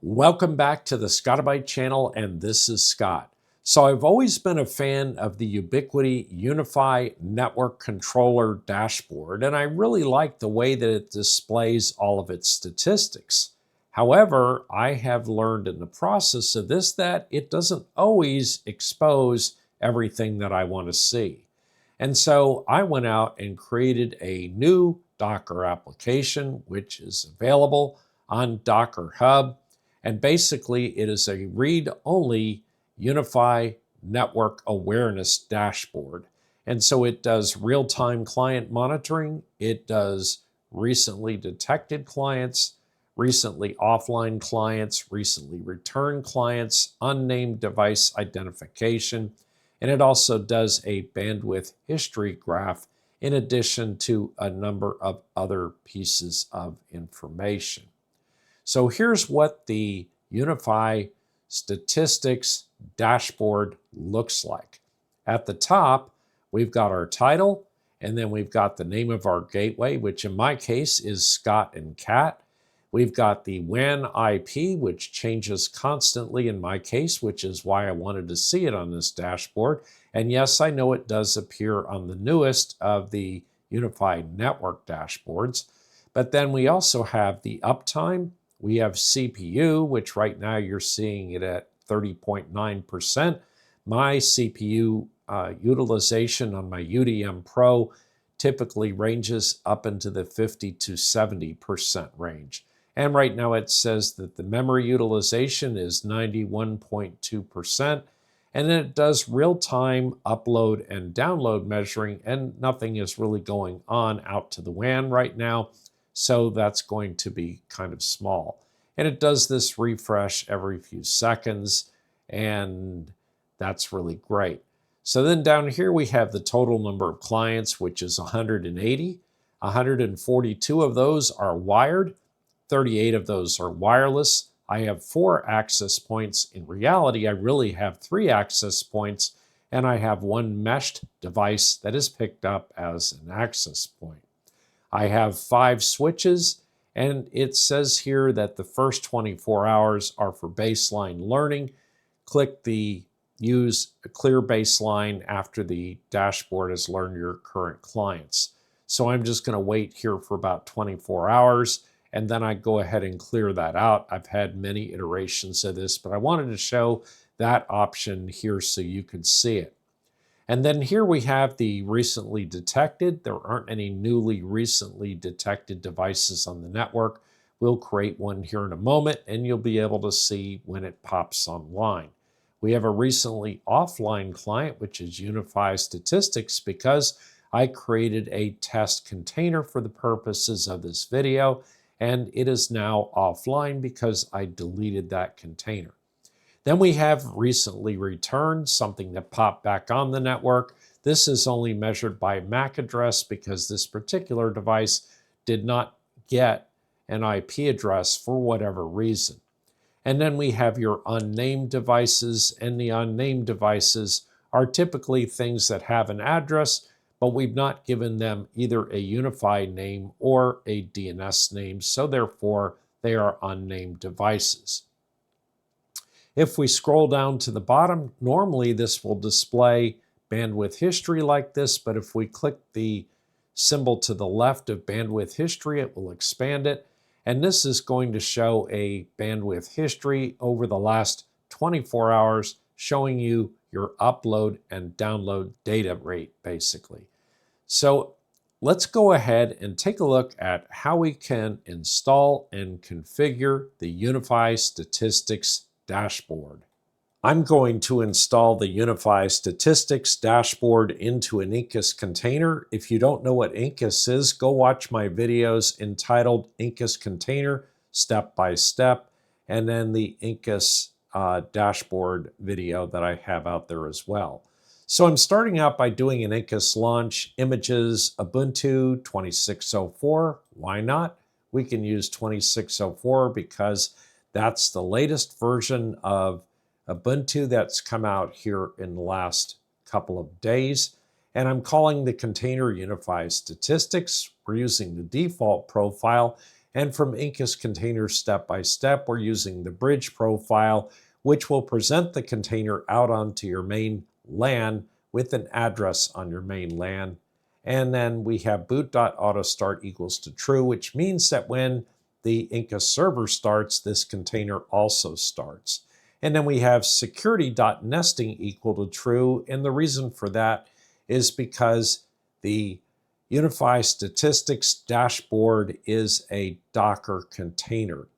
Welcome back to the Scotti-BYTE channel, and this is Scott. So I've always been a fan of the Ubiquiti Unifi Network Controller dashboard, and I really like the way that it displays all of its statistics. However, I have learned in the process of this that it doesn't always expose everything that I want to see. And so I went out and created a new Docker application, which is available on Docker Hub. And basically, it is a read-only Unifi Network Awareness dashboard. And so it does real-time client monitoring. It does recently detected clients, recently offline clients, recently returned clients, unnamed device identification, and it also does a bandwidth history graph in addition to a number of other pieces of information. So here's what the Unifi Statistics Dashboard looks like. At the top, we've got our title, and then we've got the name of our gateway, which in my case is Scott and Cat. We've got the WAN IP, which changes constantly in my case, which is why I wanted to see it on this dashboard. And yes, I know it does appear on the newest of the Unifi Network dashboards. But then we also have the uptime. We have CPU, which right now you're seeing it at 30.9%. My CPU utilization on my UDM Pro typically ranges up into the 50 to 70% range. And right now it says that the memory utilization is 91.2%. And then it does real-time upload and download measuring, and nothing is really going on out to the WAN right now. So that's going to be kind of small. And it does this refresh every few seconds, and that's really great. So then down here we have the total number of clients, which is 180. 142 of those are wired, 38 of those are wireless. I have 4 access points. In reality, I really have 3 access points, and I have 1 meshed device that is picked up as an access point. I have 5 switches, and it says here that the first 24 hours are for baseline learning. Click the Use a Clear Baseline after the dashboard has learned your current clients. So I'm just going to wait here for about 24 hours, and then I go ahead and clear that out. I've had many iterations of this, but I wanted to show that option here so you could see it. And then here we have the recently detected. There aren't any newly recently detected devices on the network. We'll create one here in a moment, and you'll be able to see when it pops online. We have a recently offline client, which is Unifi Statistics, because I created a test container for the purposes of this video, and it is now offline because I deleted that container. Then we have recently returned, something that popped back on the network. This is only measured by MAC address because this particular device did not get an IP address for whatever reason. And then we have your unnamed devices, and the unnamed devices are typically things that have an address, but we've not given them either a Unifi name or a DNS name, so therefore they are unnamed devices. If we scroll down to the bottom, normally this will display bandwidth history like this, but if we click the symbol to the left of bandwidth history, it will expand it. And this is going to show a bandwidth history over the last 24 hours, showing you your upload and download data rate, basically. So let's go ahead and take a look at how we can install and configure the Unifi Statistics Dashboard. I'm going to install the Unifi Statistics Dashboard into an Incus container. If you don't know what Incus is, go watch my videos entitled Incus Container Step by Step, and then the Incus dashboard video that I have out there as well. So I'm starting out by doing an Incus launch. Images, Ubuntu 2604. Why not? We can use 2604 because that's the latest version of Ubuntu that's come out here in the last couple of days. And I'm calling the container Unifi Statistics. We're using the default profile. And from Incus Containers Step by Step, we're using the bridge profile, which will present the container out onto your main LAN with an address on your main LAN. And then we have boot.autostart equals to true, which means that when the Incus server starts, this container also starts. And then we have security.nesting equal to true. And the reason for that is because the Unifi Statistics Dashboard is a Docker container.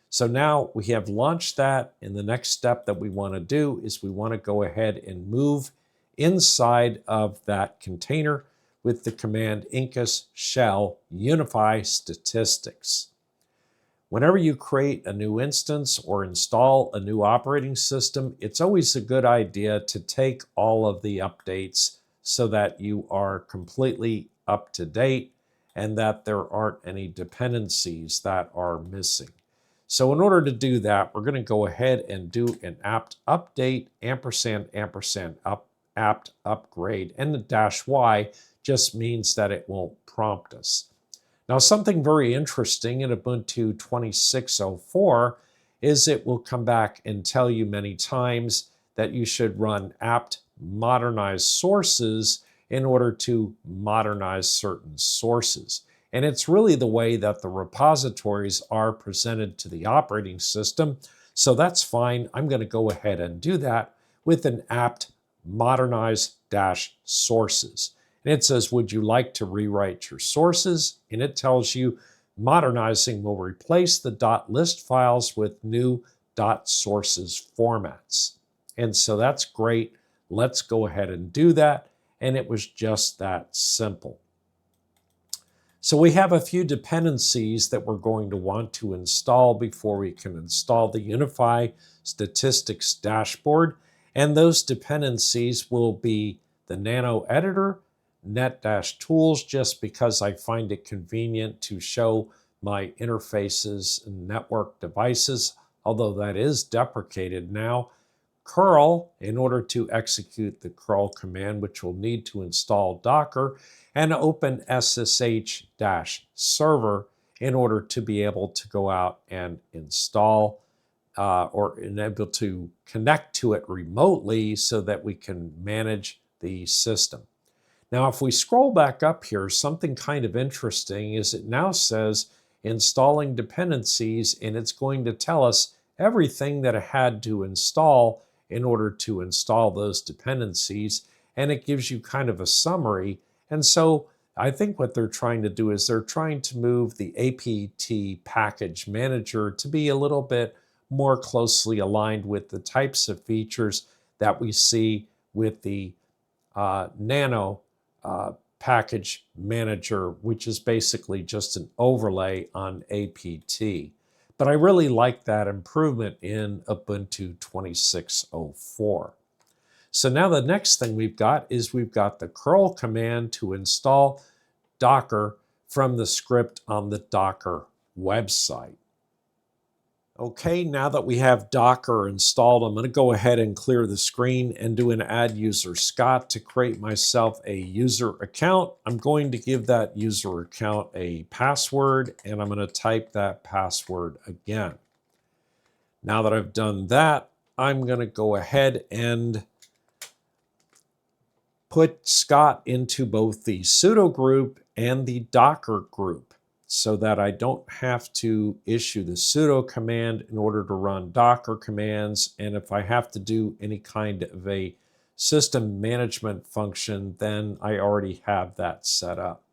So now we have launched that, and the next step that we want to do is we want to go ahead and move inside of that container with the command incus shell Unifi Statistics. Whenever you create a new instance or install a new operating system, it's always a good idea to take all of the updates so that you are completely up to date and that there aren't any dependencies that are missing. So in order to do that, we're going to go ahead and do an apt update & apt upgrade, and the -y just means that it won't prompt us. Now, something very interesting in Ubuntu 26.04 is it will come back and tell you many times that you should run apt modernize sources in order to modernize certain sources. And it's really the way that the repositories are presented to the operating system. So that's fine. I'm going to go ahead and do that with an apt modernize-sources. And it says, would you like to rewrite your sources? And it tells you modernizing will replace the .list files with new .sources formats. And so that's great. Let's go ahead and do that. And it was just that simple. So we have a few dependencies that we're going to want to install before we can install the Unifi Statistics Dashboard. And those dependencies will be the Nano Editor, net-tools, just because I find it convenient to show my interfaces and network devices, although that is deprecated now. Curl, in order to execute the curl command, which will need to install Docker, and open SSH-server in order to be able to go out and install or enable to connect to it remotely so that we can manage the system. Now, if we scroll back up here, something kind of interesting is it now says installing dependencies, and it's going to tell us everything that it had to install in order to install those dependencies, and it gives you kind of a summary. And so I think what they're trying to do is they're trying to move the APT package manager to be a little bit more closely aligned with the types of features that we see with the Nano package manager, which is basically just an overlay on APT. But I really like that improvement in Ubuntu 26.04. So now the next thing we've got is we've got the curl command to install Docker from the script on the Docker website. Okay, now that we have Docker installed, I'm going to go ahead and clear the screen and do an add user Scott to create myself a user account. I'm going to give that user account a password, and I'm going to type that password again. Now that I've done that, I'm going to go ahead and put Scott into both the sudo group and the Docker group, so that I don't have to issue the sudo command in order to run Docker commands. And if I have to do any kind of a system management function, then I already have that set up.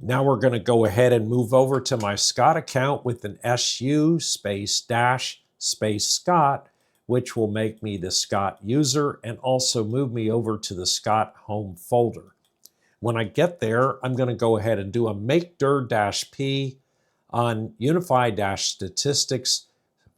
Now we're going to go ahead and move over to my Scott account with an SU -- Scott, which will make me the Scott user and also move me over to the Scott home folder. When I get there, I'm going to go ahead and do a make dir-p on unifi-statistics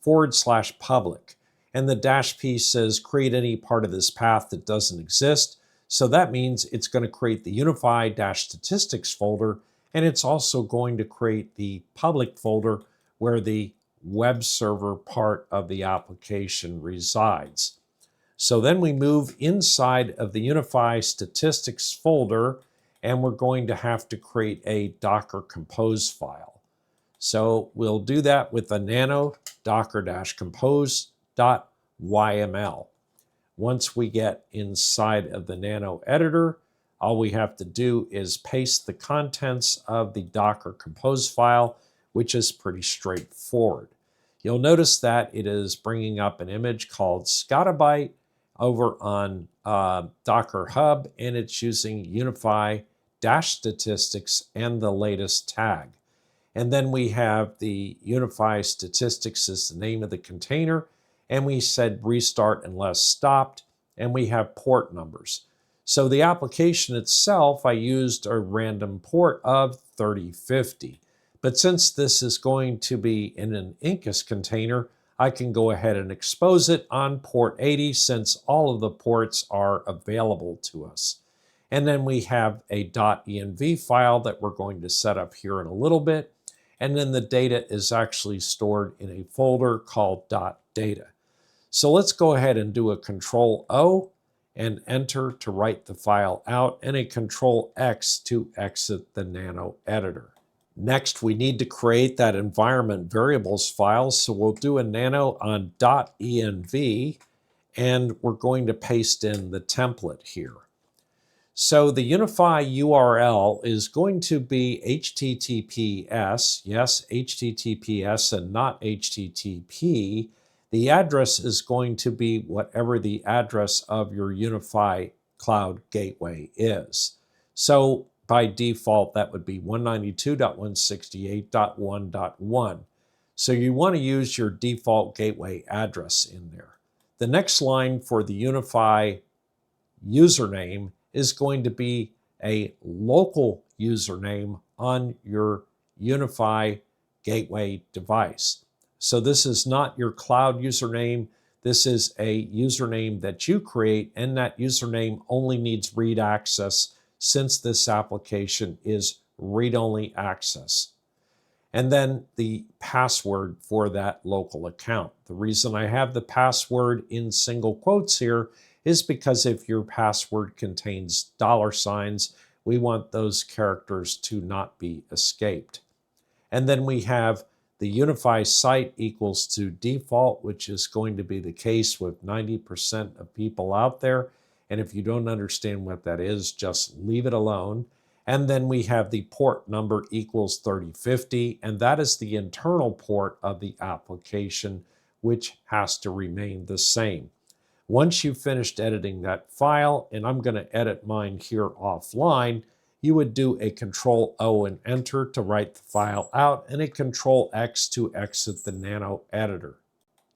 /public. And the -p says create any part of this path that doesn't exist. So that means it's going to create the unifi-statistics folder, and it's also going to create the public folder where the web server part of the application resides. So then we move inside of the Unifi Statistics folder, and we're going to have to create a Docker Compose file. So we'll do that with the nano docker-compose.yml. Once we get inside of the nano editor, all we have to do is paste the contents of the Docker Compose file, which is pretty straightforward. You'll notice that it is bringing up an image called Scotti-BYTE over on Docker Hub, and it's using Unifi Statistics and the latest tag. And then we have the Unifi Statistics is the name of the container, and we said restart unless stopped, and we have port numbers. So the application itself, I used a random port of 3050. But since this is going to be in an Incus container, I can go ahead and expose it on port 80 since all of the ports are available to us. And then we have a .env file that we're going to set up here in a little bit. And then the data is actually stored in a folder called .data. So let's go ahead and do a Control-O and enter to write the file out, and a Control-X to exit the nano editor. Next, we need to create that environment variables file, so we'll do a nano on .env, and we're going to paste in the template here. So the Unifi URL is going to be HTTPS, yes, HTTPS and not HTTP. The address is going to be whatever the address of your Unifi Cloud Gateway is. So by default, that would be 192.168.1.1. So you want to use your default gateway address in there. The next line for the Unifi username is going to be a local username on your Unifi gateway device. So this is not your cloud username. This is a username that you create, and that username only needs read access since this application is read-only access. And then the password for that local account. The reason I have the password in single quotes here is because if your password contains $signs, we want those characters to not be escaped. And then we have the Unifi site equals to default, which is going to be the case with 90% of people out there. And if you don't understand what that is, just leave it alone. And then we have the port number equals 3050, and that is the internal port of the application, which has to remain the same. Once you've finished editing that file, and I'm going to edit mine here offline, you would do a Control-O and enter to write the file out, and a Control-X to exit the nano editor.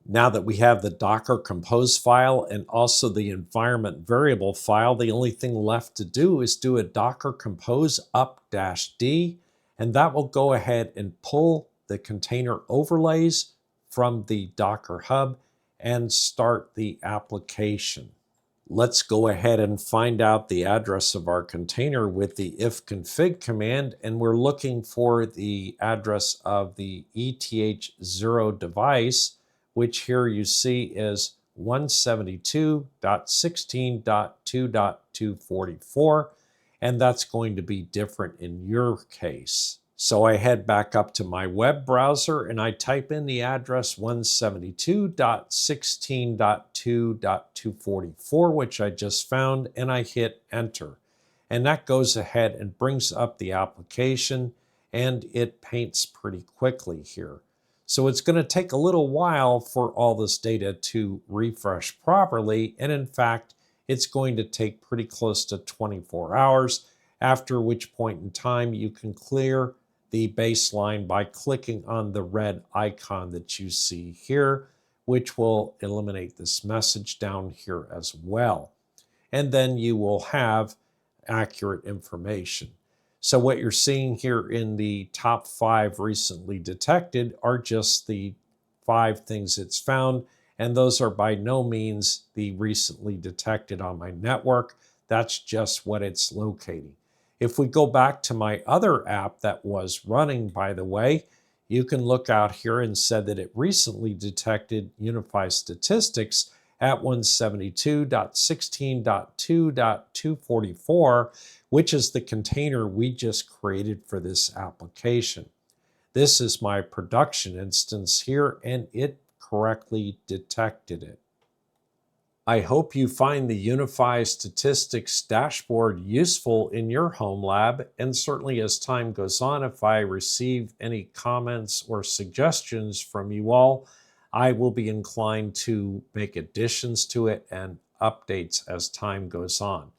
Now that we have the Docker Compose file and also the environment variable file, the only thing left to do is do a Docker Compose up-D, and that will go ahead and pull the container overlays from the Docker Hub and start the application. Let's go ahead and find out the address of our container with the ifconfig command, and we're looking for the address of the ETH0 device, which here you see is 172.16.2.244, and that's going to be different in your case. So I head back up to my web browser and I type in the address 172.16.2.244, which I just found, and I hit enter. And that goes ahead and brings up the application, and it paints pretty quickly here. So it's going to take a little while for all this data to refresh properly, and in fact, it's going to take pretty close to 24 hours, after which point in time you can clear the baseline by clicking on the red icon that you see here, which will eliminate this message down here as well. And then you will have accurate information. So what you're seeing here in the top 5 recently detected are just the 5 things it's found, and those are by no means the recently detected on my network. That's just what it's locating. If we go back to my other app that was running, by the way, you can look out here and said that it recently detected Unifi Statistics at 172.16.2.244, which is the container we just created for this application. This is my production instance here, and it correctly detected it. I hope you find the Unifi Statistics Dashboard useful in your home lab, and certainly as time goes on, if I receive any comments or suggestions from you all, I will be inclined to make additions to it and updates as time goes on.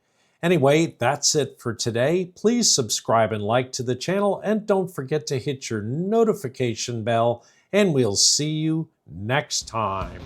Anyway, that's it for today. Please subscribe and like to the channel, and don't forget to hit your notification bell, and we'll see you next time.